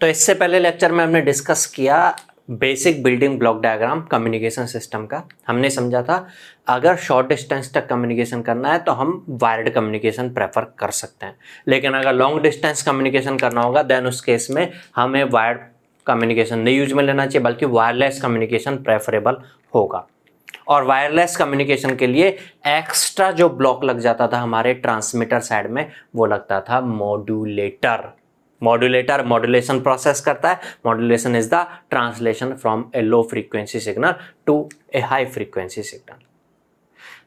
तो इससे पहले लेक्चर में हमने डिस्कस किया basic building block diagram communication system का। हमने समझा था अगर शॉर्ट डिस्टेंस तक कम्युनिकेशन करना है तो हम वायर्ड कम्युनिकेशन प्रेफर कर सकते हैं, लेकिन अगर लॉन्ग डिस्टेंस कम्युनिकेशन करना होगा देन उस केस में हमें वायर्ड कम्युनिकेशन नहीं यूज में लेना चाहिए, बल्कि वायरलेस कम्युनिकेशन प्रेफरेबल होगा। और वायरलेस कम्युनिकेशन के लिए एक्स्ट्रा जो ब्लॉक लग जाता था हमारे ट्रांसमीटर साइड में, वो लगता था मॉड्यूलेटर। मॉड्यूलेशन प्रोसेस करता है। Modulation is the translation from a low frequency signal to a high frequency signal.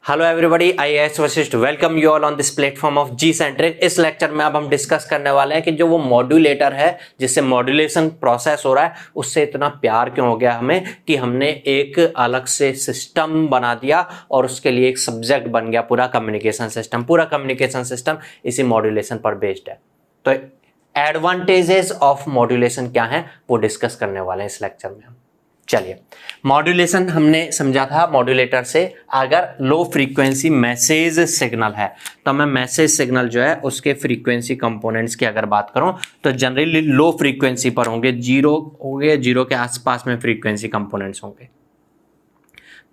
Hello everybody, I S Vashisht welcome you all on this platform of G Centric. इस lecture में अब हम discuss करने वाले हैं कि जो वो मॉड्यूलेटर है जिससे मॉड्यूलेशन प्रोसेस हो रहा है, उससे इतना प्यार क्यों हो गया हमें कि हमने एक अलग से सिस्टम बना दिया और उसके लिए एक सब्जेक्ट बन गया पूरा कम्युनिकेशन सिस्टम। पूरा कम्युनिकेशन सिस्टम इसी मॉड्यूलेशन पर बेस्ड है। तो एडवांटेजेस ऑफ मॉड्यूलेशन क्या है वो डिस्कस करने वाले हैं इस लेक्चर में हम। चलिए, मॉड्यूलेशन हमने समझा था। मॉड्यूलेटर से अगर लो फ्रीक्वेंसी मैसेज सिग्नल है तो मैं मैसेज सिग्नल जो है उसके फ्रीक्वेंसी कंपोनेंट्स की अगर बात करूं तो जनरली लो फ्रीक्वेंसी पर होंगे, जीरो के आसपास में फ्रीक्वेंसी कंपोनेंट्स होंगे।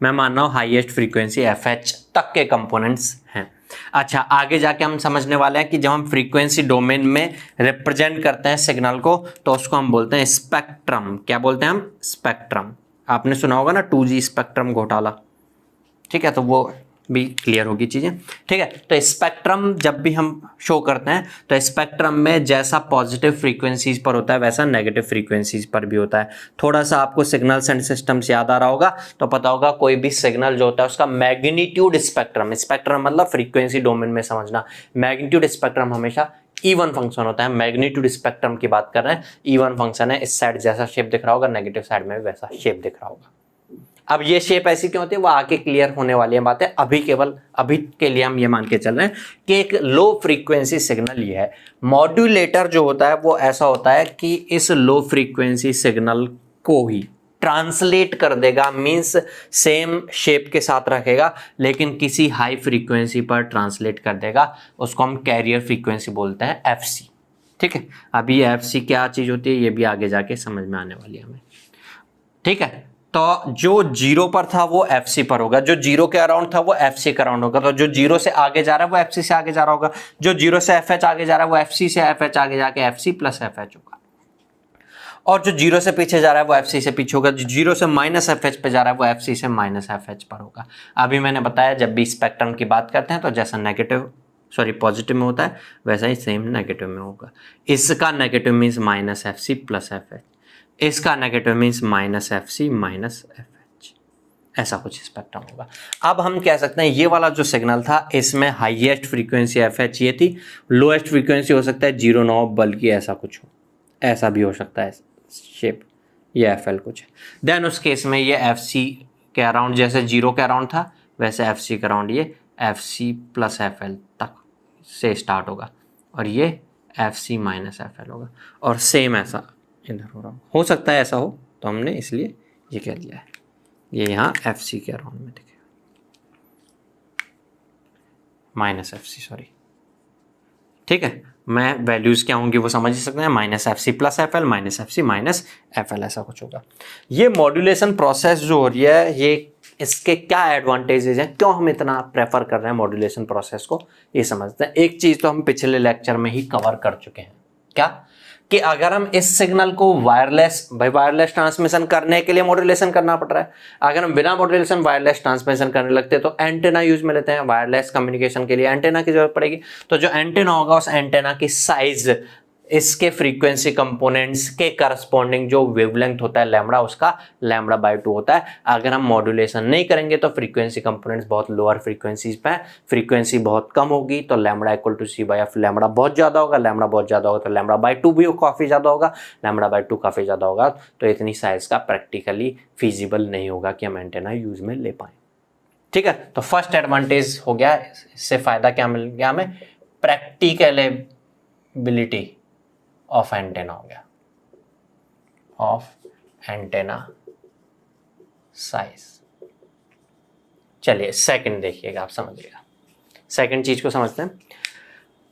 मैं मान रहा हूं हाईएस्ट फ्रीक्वेंसी FH तक के कंपोनेंट्स हैं। अच्छा, आगे जाके हम समझने वाले हैं कि जब हम फ्रीक्वेंसी डोमेन में रिप्रेजेंट करते हैं सिग्नल को तो उसको हम बोलते हैं स्पेक्ट्रम। क्या बोलते हैं हम? स्पेक्ट्रम। आपने सुना होगा ना 2G स्पेक्ट्रम घोटाला, ठीक है, तो वो भी क्लियर होगी चीजें, ठीक है। तो स्पेक्ट्रम जब भी हम शो करते हैं तो स्पेक्ट्रम में जैसा पॉजिटिव फ्रीक्वेंसीज पर होता है वैसा नेगेटिव फ्रीक्वेंसीज पर भी होता है। थोड़ा सा आपको सिग्नल्स एंड सिस्टम्स याद आ रहा होगा तो पता होगा कोई भी सिग्नल जो होता है उसका मैग्नीट्यूड स्पेक्ट्रम, स्पेक्ट्रम मतलब फ्रीक्वेंसी डोमेन में समझना, मैग्नीट्यूड स्पेक्ट्रम हमेशा इवन फंक्शन होता है। मैग्नीट्यूड स्पेक्ट्रम की बात कर रहे हैं, इवन फंक्शन है। इस साइड जैसा शेप दिख रहा होगा, नेगेटिव साइड में भी वैसा शेप दिख रहा होगा। अब ये शेप ऐसी क्यों होती है वो आगे क्लियर होने वाली है बातें। अभी के लिए हम ये मान के चल रहे हैं कि एक लो फ्रीक्वेंसी सिग्नल ये है। मॉड्यूलेटर जो होता है वो ऐसा होता है कि इस लो फ्रीक्वेंसी सिग्नल को ही ट्रांसलेट कर देगा, मींस सेम शेप के साथ रखेगा लेकिन किसी हाई फ्रीक्वेंसी पर ट्रांसलेट कर देगा। उसको हम कैरियर फ्रीक्वेंसी बोलते हैं, FC, ठीक है। अभी ये FC क्या चीज होती है ये भी आगे जाके समझ में आने वाली है हमें, ठीक है। तो जो जीरो पर था वो FC पर होगा, जो जीरो के अराउंड था वो FC के अराउंड होगा। तो जो जीरो से आगे जा रहा है वो FC से आगे जा रहा होगा, जो जीरो से FH आगे जा रहा है वो FC से FH आगे जाके FC प्लस FH होगा, और जो जीरो से पीछे जा रहा है वो FC से पीछे होगा। जो जीरो से माइनस FH पे जा रहा है वो FC से माइनस FH पर होगा। अभी मैंने बताया जब भी स्पेक्ट्रम की बात करते हैं तो जैसा पॉजिटिव में होता है वैसा ही सेम नेगेटिव में होगा। इसका negative means minus FC plus FH, इसका negative means minus FC minus FH, ऐसा कुछ स्पेक्ट्रम होगा। अब हम कह सकते हैं ये वाला जो सिग्नल था इसमें हाईएस्ट फ्रीक्वेंसी FH ये थी, लोएस्ट फ्रीक्वेंसी हो सकता है 0 9, बल्कि ऐसा कुछ हो, ऐसा भी हो सकता है शेप, ये FL कुछ है। देन उस केस में ये FC के अराउंड, जैसे 0 के अराउंड था वैसे FC के अराउंड ये FC प्लस FL तक से स्टार्ट होगा, और ये FC माइनस FL होगा, और सेम ऐसा इधर हो सकता है ऐसा हो, तो हमने इसलिए ये कह दिया है। ये यहाँ FC के अराउंड में दिखेगा, माइनस FC, सॉरी, ठीक है। मैं वैल्यूज क्या होंगी वो समझ ही सकते हैं, minus FC plus FL, minus FC minus FL, ऐसा कुछ होगा। ये मॉड्यूलेशन प्रोसेस जो हो रही है ये इसके क्या एडवांटेजेस हैं, क्यों हम इतना प्रेफर कर रहे हैं मॉड्यूलेशन प्रोसेस को, ये समझते हैं। एक चीज तो हम पिछले लेक्चर में ही कवर कर चुके हैं, क्या कि अगर हम इस सिग्नल को वायरलेस ट्रांसमिशन करने के लिए मॉड्यूलेशन करना पड़ रहा है, अगर हम बिना मॉड्यूलेशन वायरलेस ट्रांसमिशन करने लगते तो एंटेना यूज में लेते हैं। वायरलेस कम्युनिकेशन के लिए एंटेना की जरूरत पड़ेगी, तो जो एंटेना होगा उस एंटेना की साइज इसके फ्रीक्वेंसी कंपोनेंट्स के करस्पॉन्डिंग जो वेवलेंथ होता है लैम्बडा, उसका λ/2 होता है। अगर हम मॉड्यूलेशन नहीं करेंगे तो फ्रीक्वेंसी कंपोनेंट्स बहुत लोअर फ्रीक्वेंसीज पे, फ्रीक्वेंसी बहुत कम होगी तो λ = c/f, लैम्बडा बहुत ज्यादा होगा, तो λ/2 भी काफी ज्यादा होगा, λ/2 काफी ज्यादा होगा, तो इतनी साइज का प्रैक्टिकली फीजिबल नहीं होगा कि हम एंटेना यूज में ले पाए, ठीक है। तो फर्स्ट एडवांटेज हो गया, इससे फायदा क्या मिल गया हमें, प्रैक्टिकलेबिलिटी ऑफ एंटेना हो गया, ऑफ एंटेना साइज। चलिए सेकंड देखिएगा, आप समझिएगा, सेकंड चीज को समझते हैं।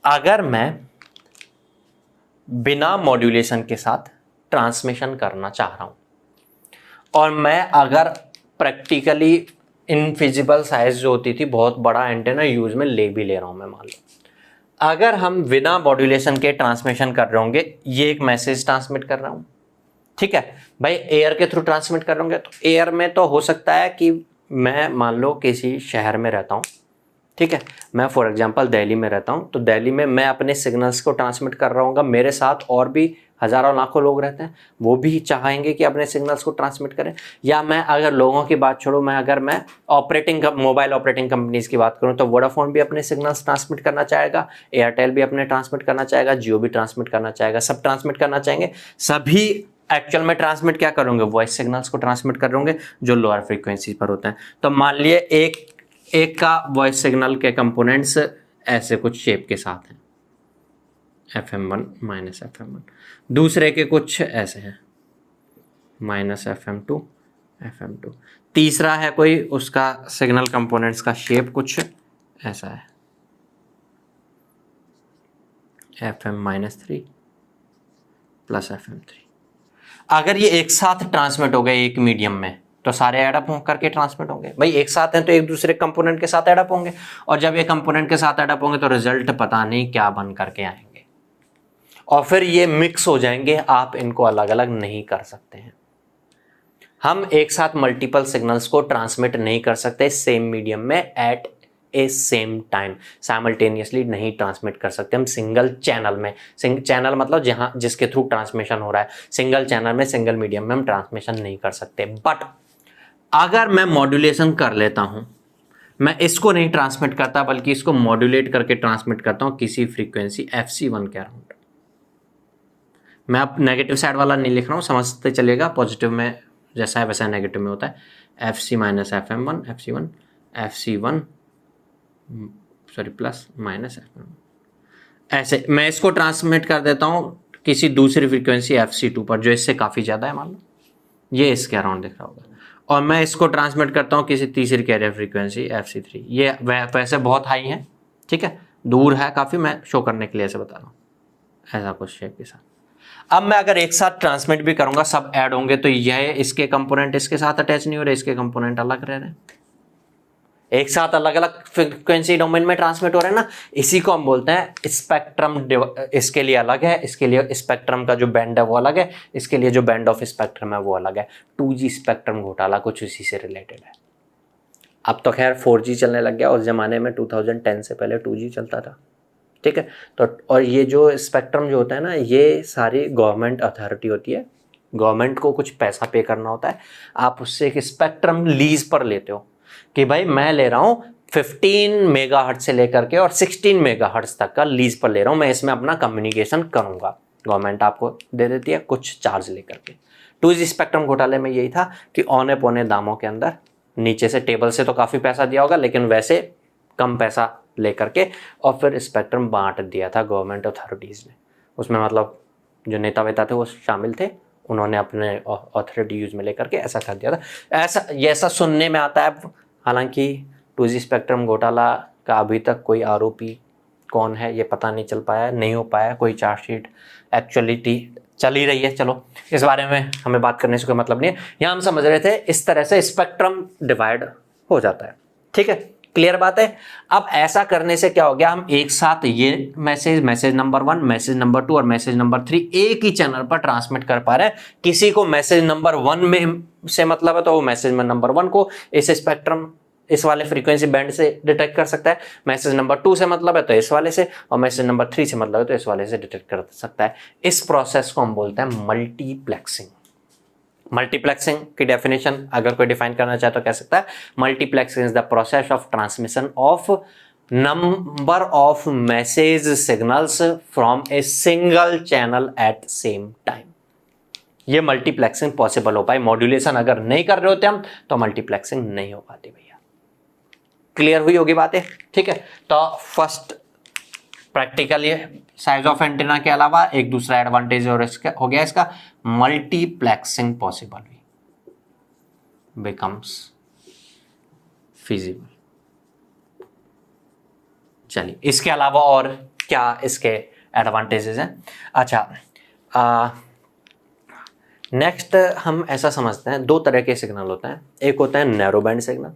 अगर मैं बिना मॉड्यूलेशन के साथ ट्रांसमिशन करना चाह रहा हूँ, और मैं अगर प्रैक्टिकली इनफिजिबल साइज जो होती थी बहुत बड़ा एंटेना यूज में ले भी ले रहा हूँ मैं, मान लो अगर हम बिना मॉड्यूलेशन के ट्रांसमिशन कर रहे होंगे, ये एक मैसेज ट्रांसमिट कर रहा हूँ, ठीक है भाई, एयर के थ्रू ट्रांसमिट कर रहे होंगे, तो एयर में तो हो सकता है कि मैं मान लो किसी शहर में रहता हूँ, ठीक है, मैं फॉर एग्जांपल दिल्ली में रहता हूँ, तो दिल्ली में मैं अपने सिग्नल्स को ट्रांसमिट कर रहा हूँ, मेरे साथ और भी हज़ारों लाखों लोग रहते हैं, वो भी चाहेंगे कि अपने सिग्नल्स को ट्रांसमिट करें। या मैं अगर लोगों की बात छोड़ूं, मैं मोबाइल ऑपरेटिंग कंपनीज की बात करूं, तो वोडाफोन भी अपने सिग्नल्स ट्रांसमिट करना चाहेगा, एयरटेल भी अपने ट्रांसमिट करना चाहेगा, जियो भी ट्रांसमिट करना चाहेगा, सब ट्रांसमिट करना चाहेंगे। सभी एक्चुअल में ट्रांसमिट क्या करोगे, वॉइस सिग्नल्स को ट्रांसमिट करोगे जो लोअर फ्रीक्वेंसी पर होते हैं। तो मान लिए एक का वॉइस सिग्नल के कंपोनेंट्स ऐसे कुछ शेप के साथ हैं, FM1 माइनस FM1, दूसरे के कुछ ऐसे हैं माइनस FM2 FM2, तीसरा है कोई, उसका सिग्नल कंपोनेंट्स का शेप कुछ ऐसा है FM-3 प्लस FM3। अगर ये एक साथ ट्रांसमिट हो गए एक मीडियम में, तो सारे एडअप करके ट्रांसमिट होंगे। भाई एक साथ हैं तो एक दूसरे कंपोनेंट के साथ एडअप होंगे, और जब ये कंपोनेंट के साथ एडअप होंगे तो रिजल्ट पता नहीं क्या बन करके आएंगे, और फिर ये मिक्स हो जाएंगे, आप इनको अलग अलग नहीं कर सकते हैं। हम एक साथ मल्टीपल सिग्नल्स को ट्रांसमिट नहीं कर सकते सेम मीडियम में एट ए सेम टाइम, साइमल्टेनियसली नहीं ट्रांसमिट कर सकते हम सिंगल चैनल में। चैनल मतलब जहां जिसके थ्रू ट्रांसमिशन हो रहा है, सिंगल चैनल में सिंगल मीडियम में हम ट्रांसमिशन नहीं कर सकते। बट अगर मैं मॉड्यूलेशन कर लेता हूं, मैं इसको नहीं ट्रांसमिट करता बल्कि इसको मॉड्यूलेट करके ट्रांसमिट करता हूं किसी फ्रीक्वेंसी FC1 के अराउंड। मैं अब नेगेटिव साइड वाला नहीं लिख रहा हूं, समझते चलिएगा, पॉजिटिव में जैसा है वैसा नेगेटिव में होता है। FC minus FM1 FC1 sorry plus minus FM1, ऐसे मैं इसको ट्रांसमिट कर देता हूं किसी दूसरी फ्रीक्वेंसी FC2 पर जो इससे काफ़ी ज़्यादा है, मान लो ये इसके अराउंड दिख रहा होगा, और मैं इसको ट्रांसमिट करता हूँ किसी तीसरी कैरियर फ्रीक्वेंसी FC3। ये वैसे बहुत हाई है, ठीक है, दूर है काफ़ी, मैं शो करने के लिए ऐसे बता रहा हूँ, ऐसा कुछ शेप के साथ। अब मैं अगर एक साथ ट्रांसमिट भी करूंगा, सब ऐड होंगे, तो यह इसके कंपोनेंट इसके साथ अटैच नहीं हो रहे, इसके कंपोनेंट अलग रह रहे हैं, एक साथ अलग अलग फ्रीक्वेंसी डोमेन में ट्रांसमिट हो रहे हैं ना, इसी को हम बोलते हैं स्पेक्ट्रम। इसके लिए अलग है, इसके लिए स्पेक्ट्रम का जो बैंड है वो अलग है, इसके लिए जो बैंड ऑफ स्पेक्ट्रम है वो अलग है। 2G स्पेक्ट्रम घोटाला कुछ उसी से रिलेटेड है। अब तो खैर 4G चलने लग गया, उस जमाने में 2010 से पहले 2G चलता था, ठीक है। तो और ये जो स्पेक्ट्रम जो होता है ना, ये सारी गवर्नमेंट अथॉरिटी होती है, गवर्नमेंट को कुछ पैसा पे करना होता है, आप उससे एक स्पेक्ट्रम लीज पर लेते हो कि भाई मैं ले रहा हूँ 15 मेगाहर्ट्ज से लेकर के और 16 मेगाहर्ट्ज तक का लीज पर ले रहा हूँ, मैं इसमें अपना कम्युनिकेशन करूँगा, गवर्नमेंट आपको दे देती है कुछ चार्ज लेकर के। 2G स्पेक्ट्रम घोटाले में यही था कि औने पौने दामों के अंदर, नीचे से टेबल से तो काफ़ी पैसा दिया होगा, लेकिन वैसे कम पैसा लेकर के, और फिर स्पेक्ट्रम बांट दिया था गवर्नमेंट अथॉरिटीज़ ने। उसमें मतलब जो नेता वेता थे वो शामिल थे, उन्होंने अपने अथॉरिटी यूज में लेकर के ऐसा कर दिया था। ऐसा सुनने में आता है, हालांकि 2G स्पेक्ट्रम घोटाला का अभी तक कोई आरोपी कौन है ये पता नहीं चल पाया, नहीं हो पाया, कोई चार्जशीट एक्चुअलिटी चल ही रही है। चलो इस बारे में हमें बात करने से कोई मतलब नहीं है, यहाँ हम समझ रहे थे इस तरह से स्पेक्ट्रम डिवाइड हो जाता है, ठीक है, क्लियर बात है। अब ऐसा करने से क्या हो गया, हम एक साथ ये मैसेज नंबर 1, मैसेज नंबर 2 और मैसेज नंबर 3 एक ही चैनल पर ट्रांसमिट कर पा रहे हैं। किसी को मैसेज नंबर 1 में से मतलब है तो वो मैसेज नंबर 1 को इस स्पेक्ट्रम इस वाले फ्रीक्वेंसी बैंड से डिटेक्ट कर सकता है, मैसेज नंबर 2 से मतलब है तो इस वाले से, और मैसेज नंबर 3 से मतलब है तो इस वाले से डिटेक्ट कर सकता है। इस प्रोसेस को हम बोलते हैं मल्टीप्लेक्सिंग। मल्टीप्लेक्सिंग की डेफिनेशन अगर कोई डिफाइन करना चाहे तो कह सकता है, multiplexing is the process of transmission of number of message signals from a single channel at same time. ये मल्टीप्लेक्सिंग पॉसिबल हो पाई, मॉड्यूलेशन अगर नहीं कर रहे होते हम तो मल्टीप्लेक्सिंग नहीं हो पाती भैया। क्लियर हुई होगी बातें, ठीक है। तो first practically size of antenna के अलावा एक दूसरा एडवांटेज और इसका हो गया, इसका मल्टीप्लेक्सिंग पॉसिबल हुई, बिकम्स फिजिबल। चलिए इसके अलावा और क्या इसके एडवांटेजेस हैं। अच्छा नेक्स्ट हम ऐसा समझते हैं, दो तरह के सिग्नल होते हैं, एक होता है नैरो बैंड सिग्नल,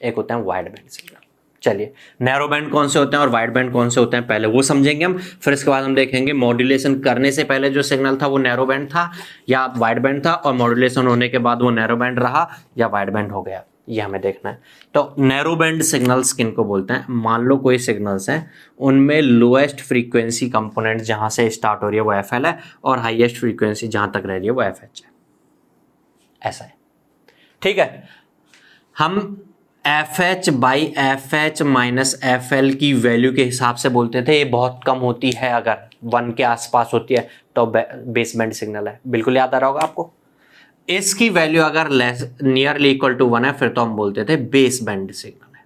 एक होता है वाइड बैंड सिग्नल। चलिए नैरो बैंड कौन से होते हैं और वाइड बैंड कौन से होते हैं पहले वो समझेंगे हम, फिर इसके बाद हम देखेंगे मॉड्यूलेशन करने से पहले जो सिग्नल था वो नैरो बैंड था या वाइड बैंड था, और मॉड्यूलेशन होने के बाद वो नैरो बैंड रहा या वाइड बैंड हो गया, ये हमें देखना है। तो नैरो बैंड सिग्नल्स किन को बोलते हैं? मान लो कोई सिग्नल्स हैं, उनमें लोएस्ट फ्रीक्वेंसी कंपोनेंट जहां से स्टार्ट हो रही है वो एफ एल है और हाईएस्ट फ्रीक्वेंसी जहां तक रह रही है वो एफ एच है, ऐसा है। ठीक है, हम F H by F H minus F L की वैल्यू के हिसाब से बोलते थे, ये बहुत कम होती है, अगर 1 के आसपास होती है तो बेस बैंड सिग्नल है, बिल्कुल याद आ रहा होगा आपको। इसकी वैल्यू अगर लेस नियरली इक्वल टू 1 है फिर तो हम बोलते थे बेस बैंड सिग्नल है,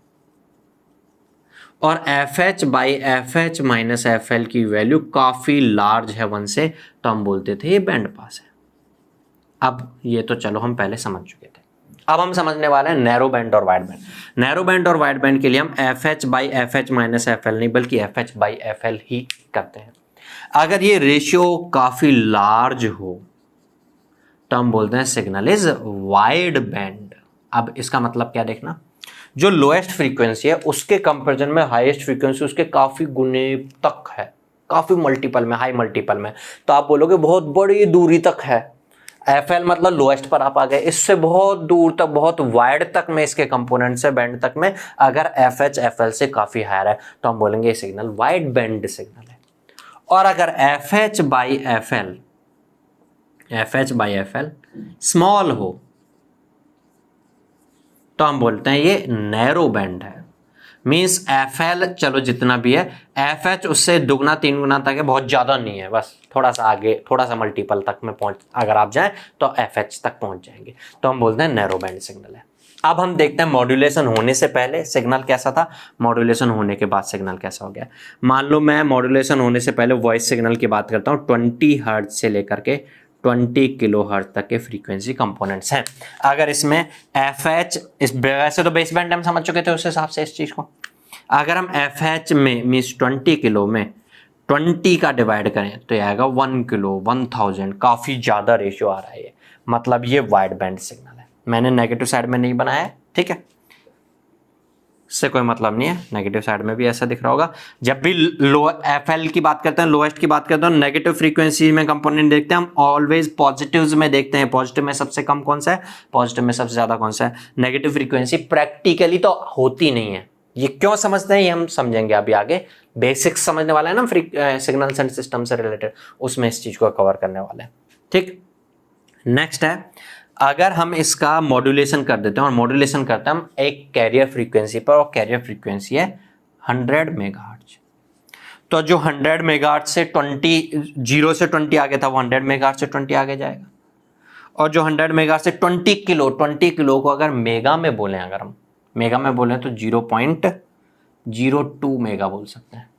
और F H by F H minus F L की वैल्यू काफी लार्ज है 1 से, तो हम बोलते थे ये बैंड पास है। अब ये तो चलो हम पहले समझ चुके थे, अब हम समझने वाले हैं नैरो बैंड और वाइड बैंड। नैरो बैंड और वाइड बैंड के लिए हम F H by F H minus F L नहीं बल्कि F H by F L ही करते हैं। अगर ये रेशियो काफी लार्ज हो तो हम बोलते हैं सिग्नल इज वाइड बैंड। अब इसका मतलब क्या देखना, जो लोएस्ट फ्रीक्वेंसी है उसके कंपैरिजन में हाईएस्ट फ्रीक्वेंसी उसके काफी गुने तक है, काफी मल्टीपल में, हाई मल्टीपल में, तो आप बोलोगे बहुत बड़ी दूरी तक है। एफ एल मतलब लोएस्ट पर आप आ गए, इससे बहुत दूर तक, बहुत वाइड तक में इसके कंपोनेंट से बैंड तक में अगर एफ एच एफ एल से काफी हायर है तो हम बोलेंगे ये सिग्नल वाइड बैंड सिग्नल है। और अगर F H by F L small हो तो हम बोलते हैं ये नैरो बैंड है। मीन्स एफ एल चलो जितना भी है, एफ एच उससे दुगना 3 गुना तक है, बहुत ज्यादा नहीं है, बस थोड़ा सा आगे, थोड़ा सा मल्टीपल तक में पहुंच अगर आप जाएं तो एफ एच तक पहुंच जाएंगे, तो हम बोलते हैं नैरो बैंड सिग्नल है। अब हम देखते हैं मॉड्यूलेशन होने से पहले सिग्नल कैसा था, मॉड्यूलेशन होने के बाद सिग्नल कैसा हो गया। मान लो मैं मॉड्यूलेशन होने से पहले वॉइस सिग्नल की बात करता हूँ, 20 हर्ट्ज से लेकर के 20 किलो हर्ट्ज तक के फ्रीक्वेंसी कंपोनेंट्स हैं। अगर इसमें एफ एच, इस वैसे तो बेस बैंड हम समझ चुके थे उस हिसाब से इस चीज को, अगर हम एफ एच में मीन्स 20 किलो में 20 का डिवाइड करें तो आएगा 1 किलो 1000, काफी ज्यादा रेशियो आ रहा है ये, मतलब ये वाइड बैंड सिग्नल है। मैंने नेगेटिव साइड में नहीं बनाया है, ठीक है, इससे कोई मतलब नहीं है, नेगेटिव साइड में भी ऐसा दिख रहा होगा। जब भी लो एफ एल की बात करते हैं, लोएस्ट की बात करते हैं, नेगेटिव फ्रीक्वेंसी में कंपोनेंट देखते हैं हम ऑलवेज पॉजिटिव्स में देखते हैं। पॉजिटिव में सबसे कम कौन सा है, पॉजिटिव में सबसे ज्यादा कौन सा है। नेगेटिव फ्रीक्वेंसी प्रैक्टिकली तो होती नहीं है, ये क्यों समझते हैं ये हम समझेंगे अभी आगे। बेसिक्स समझने वाला है ना सिग्नल्स एंड सिस्टम से रिलेटेड, उसमें इस चीज को कवर करने वाले हैं। ठीक, नेक्स्ट है, अगर हम इसका मॉड्यूलेशन कर देते हैं, और मॉड्यूलेशन करते हैं हम एक कैरियर फ्रीक्वेंसी पर, और कैरियर फ्रीक्वेंसी है 100 मेगाहर्ट्ज। तो जो 100 मेगाहर्ट्ज से 0 से 20 आगे था वो 100 मेगाहर्ट्ज से 20 आगे जाएगा, और जो 100 मेगाहर्ट्ज से 20 किलो को अगर मेगा में बोलें, अगर हम मेगा में बोलें तो 0.02 मेगा बोल सकते हैं।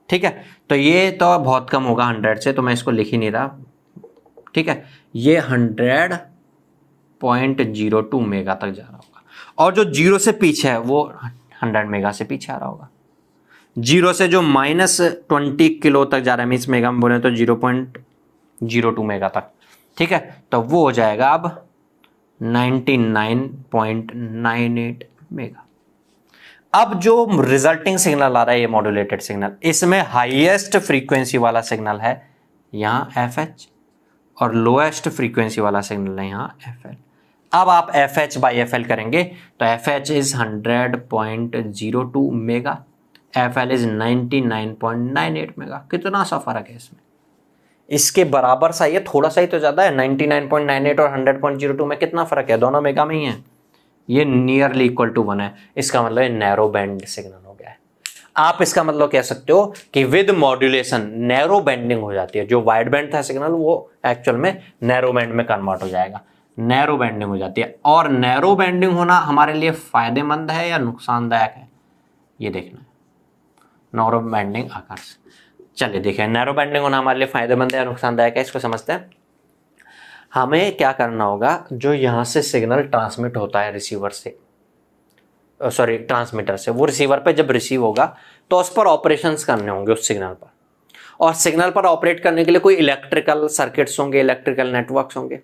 ठीक है, तो ये तो बहुत कम होगा 100 से, तो मैं इसको लिख ही नहीं रहा। ठीक है, ये 100.02 मेगा तक जा रहा होगा, और जो 0 से पीछे है वो 100 मेगा से पीछे आ रहा होगा। 0 से जो -20 किलो तक जा रहा है, मीन्स मेगा में बोले तो 0.02 मेगा तक। ठीक है, तो वो हो जाएगा अब 99.98 मेगा। अब जो रिजल्टिंग सिग्नल आ रहा है ये मॉड्यूलेटेड सिग्नल, इसमें हाईएस्ट फ्रीक्वेंसी वाला सिग्नल है यहाँ एफ एच, और लोएस्ट फ्रीक्वेंसी वाला सिग्नल है यहाँ एफ एल। अब आप F H by F L करेंगे तो F H is 100.02 mega, F L is 99.98 mega. कितना सा फर्क है इसमें, इसके बराबर सा, ये थोड़ा सा ही तो ज्यादा है। 99.98 और 100.02 में कितना फर्क है, दोनों मेगा में ही है। ये नियरली इक्वल टू 1 है, इसका मतलब ये नैरो बैंड सिग्नल हो गया है। आप इसका मतलब कह सकते हो कि विद मॉड्यूलेशन नैरो बैंडिंग हो जाती है, जो वाइड बैंड था सिग्नल वो एक्चुअल में नैरो बैंड में कन्वर्ट हो जाएगा, नैरो बैंडिंग हो जाती है। और नैरो बैंडिंग होना हमारे लिए फायदेमंद है या नुकसानदायक है, ये देखना है नैरो बैंडिंग आकार से। चलिए देखें, नैरो बैंडिंग होना हमारे लिए फायदेमंद है या नुकसानदायक है, इसको समझते हैं। हमें क्या करना होगा, जो यहाँ से सिग्नल ट्रांसमिट होता है रिसीवर से, सॉरी ट्रांसमीटर से, वो रिसीवर पे जब रिसीव होगा तो उस पर ऑपरेशंस करने होंगे उस सिग्नल पर, और सिग्नल पर ऑपरेट करने के लिए कोई इलेक्ट्रिकल सर्किट्स होंगे, इलेक्ट्रिकल नेटवर्क्स होंगे।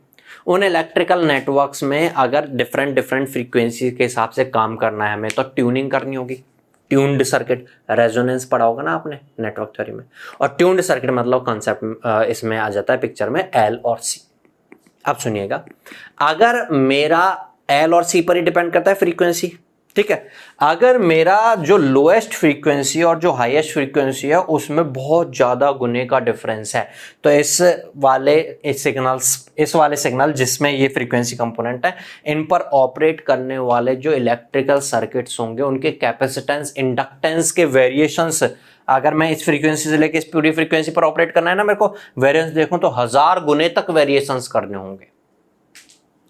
उन इलेक्ट्रिकल नेटवर्क्स में अगर डिफरेंट डिफरेंट फ्रीक्वेंसी के हिसाब से काम करना है हमें, तो ट्यूनिंग करनी होगी। ट्यून्ड सर्किट, रेजोनेंस पढ़ा होगा ना आपने नेटवर्क थ्योरी में। और ट्यून्ड सर्किट मतलब कॉन्सेप्ट इसमें आ जाता है पिक्चर में एल और सी। अब सुनिएगा, अगर मेरा एल और सी पर ही डिपेंड करता है फ्रीक्वेंसी, ठीक है। अगर मेरा जो लोएस्ट फ्रीक्वेंसी और जो हाईएस्ट फ्रीक्वेंसी है उसमें बहुत ज़्यादा गुने का डिफरेंस है, तो इस वाले सिग्नल जिसमें ये फ्रीक्वेंसी कंपोनेंट है, इन पर ऑपरेट करने वाले जो इलेक्ट्रिकल सर्किट्स होंगे उनके कैपेसिटेंस, इंडक्टेंस के वेरिएशंस, अगर मैं इस फ्रीक्वेंसी से लेकर इस पूरी फ्रीक्वेंसी पर ऑपरेट करना है ना, मेरे को वेरिएंस देखूं तो 1000 गुने तक वेरिएशंस करने होंगे,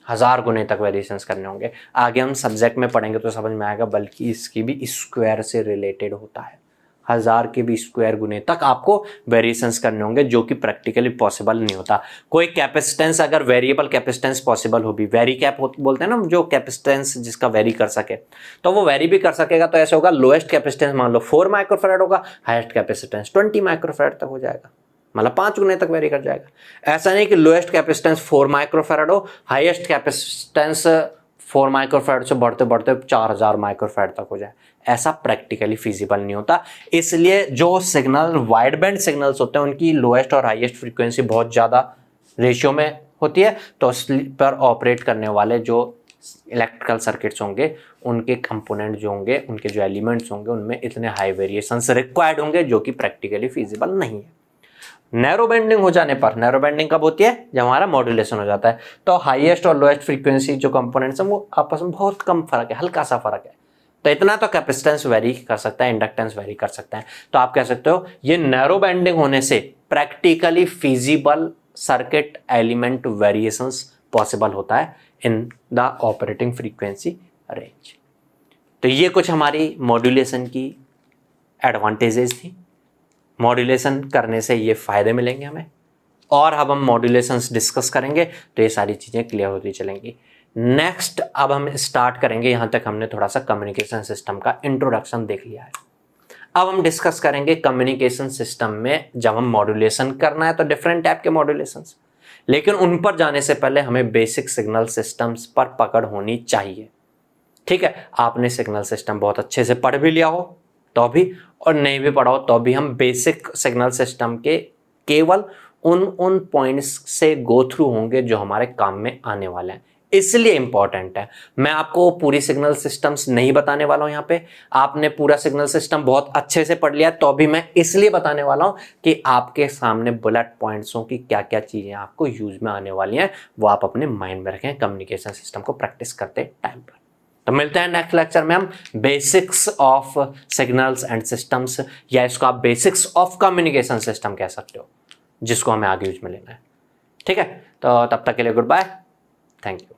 1000 गुने तक वेरिएशंस करने होंगे। आगे हम सब्जेक्ट में पढ़ेंगे तो समझ में आएगा, बल्कि इसकी भी स्क्वायर से रिलेटेड होता है। 1000 के भी स्क्वायर गुने तक आपको वेरिएशंस करने होंगे, जो कि प्रैक्टिकली पॉसिबल नहीं होता। कोई कैपेसिटेंस अगर वेरिएबल कैपेसिटेंस पॉसिबल हो भी, वेरी कैप बोलते हैं ना, जो कैपेसिटेंस जिसका वेरी कर सके, तो वो वेरी भी कर सकेगा। तो ऐसे होगा, लोएस्ट कैपेसिटेंस मान लो 4 माइक्रोफैराड होगा, हाईएस्ट कैपेसिटेंस 20 माइक्रोफैराड तक हो जाएगा, मतलब 5 गुने तक वेरी कर जाएगा। ऐसा नहीं कि लोएस्ट कैपेसिटेंस 4 माइक्रोफैराड हो, हाईएस्ट कैपेसिटेंस 4 माइक्रोफैराड से बढ़ते बढ़ते 4000 माइक्रोफैराड तक हो जाए, ऐसा प्रैक्टिकली फिजिबल नहीं होता। इसलिए जो सिग्नल वाइड बैंड सिग्नल्स होते हैं उनकी लोएस्ट और हाईएस्ट फ्रीक्वेंसी बहुत ज़्यादा रेशियो में होती है, तो उस पर ऑपरेट करने वाले जो इलेक्ट्रिकल सर्किट्स होंगे उनके कंपोनेंट जो होंगे, उनके जो एलिमेंट्स होंगे, उनमें इतने हाई वेरिएशंस रिक्वायर्ड होंगे, जो कि प्रैक्टिकली फिजिबल नहीं है। नैरो बेंडिंग हो जाने पर, नैरो बेंडिंग कब होती है, जब हमारा मॉड्यूलेशन हो जाता है, तो हाईएस्ट और लोएस्ट फ्रीक्वेंसी जो कंपोनेंट्स हैं वो आपस में बहुत कम फर्क है, हल्का सा फर्क है। तो इतना तो कैपेसिटेंस वेरी कर सकता है, इंडक्टेंस वेरी कर सकता है। तो आप कह सकते हो ये नैरो बेंडिंग होने से practically feasible circuit element variations possible होता है in the operating frequency range. तो ये कुछ हमारी मॉड्यूलेशन की एडवांटेजेस थी। मॉड्यूलेशन करने से ये फ़ायदे मिलेंगे हमें, और अब हम मॉड्यूलेशंस डिस्कस करेंगे तो ये सारी चीज़ें क्लियर होती चलेंगी। नेक्स्ट अब हम स्टार्ट करेंगे, यहाँ तक हमने थोड़ा सा कम्युनिकेशन सिस्टम का इंट्रोडक्शन देख लिया है। अब हम डिस्कस करेंगे कम्युनिकेशन सिस्टम में जब हम मॉड्यूलेशन करना है तो डिफरेंट टाइप के मॉड्यूलेशंस, लेकिन उन पर जाने से पहले हमें बेसिक सिग्नल सिस्टम्स पर पकड़ होनी चाहिए। ठीक है, आपने सिग्नल सिस्टम बहुत अच्छे से पढ़ भी लिया हो तो भी, और नहीं भी पढ़ा हो तो भी, हम बेसिक सिग्नल सिस्टम के केवल उन पॉइंट्स से गो थ्रू होंगे जो हमारे काम में आने वाले हैं, इसलिए इंपॉर्टेंट है। मैं आपको पूरी सिग्नल सिस्टम्स नहीं बताने वाला हूं यहाँ पे, आपने पूरा सिग्नल सिस्टम बहुत अच्छे से पढ़ लिया, तो भी मैं इसलिए बताने वाला हूं कि आपके सामने बुलेट पॉइंट्सों की क्या क्या चीजें आपको यूज में आने वाली हैं, वो आप अपने माइंड में रखें कम्युनिकेशन सिस्टम को प्रैक्टिस करते टाइम पर। तो मिलते हैं नेक्स्ट लेक्चर में हम basics of signals and systems, या इसको आप बेसिक्स ऑफ कम्युनिकेशन सिस्टम कह सकते हो, जिसको हमें आगे यूज में लेना है। ठीक है, तो तब तक के लिए गुड बाय, थैंक यू।